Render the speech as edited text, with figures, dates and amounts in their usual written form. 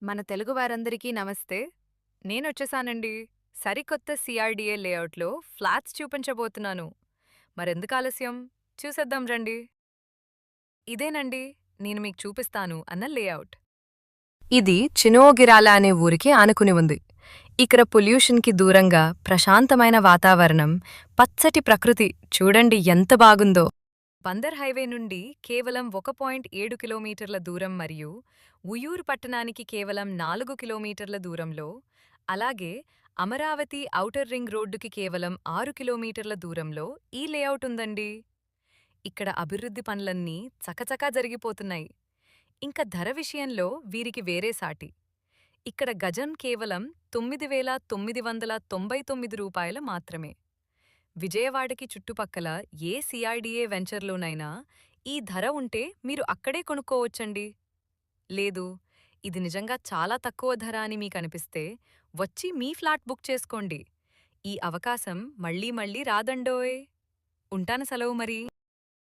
మన తెలుగు వారందరికీ నమస్తే. నేనొచ్చేసానండి. సరికొత్త సిఆర్‌డిఏ లేఅవుట్‌లో ఫ్లాట్స్ చూపించబోతున్నాను. మరెందుకు ఆలస్యం? చూసేద్దాం రండి. ఇదేనండి నేను మీకు చూపిస్తాను అన్న లేఅవుట్. ఇది చినోగిరాల అనే ఊరికి ఆనుకుని ఉంది. ఇక్కడ పొల్యూషన్‌కి దూరంగా ప్రశాంతమైన వాతావరణం, పచ్చటి ప్రకృతి చూడండి ఎంత బాగుందో. బందర్ హైవే నుండి కేవలం 1.7 కిలోమీటర్ల దూరం మరియు ఉయూర్ పట్టణానికి కేవలం 4 కిలోమీటర్ల దూరంలో, అలాగే అమరావతి ఔటర్ రింగ్ రోడ్డుకి కేవలం 6 కిలోమీటర్ల దూరంలో ఈ లేఅవుట్ ఉందండి. ఇక్కడ అభివృద్ధి పనులన్నీ చకచకా జరిగిపోతున్నాయి. ఇంక ధర విషయంలో వీరికి వేరే సాటి. ఇక్కడ గజం కేవలం 9,999 రూపాయలు మాత్రమే. విజయవాడకి చుట్టుపక్కల ఏ సిఆర్‌డిఏ వెంచర్‌లోనైనా ఈ ధర ఉంటే మీరు అక్కడే కొనుక్కోవచ్చండి. లేదు, ఇది నిజంగా చాలా తక్కువ ధర అని మీకనిపిస్తే వచ్చి మీ ఫ్లాట్ బుక్ చేసుకోండి. ఈ అవకాశం మళ్ళీ మళ్ళీ రాదండోయ్. ఉంటాను సెలవు మరి.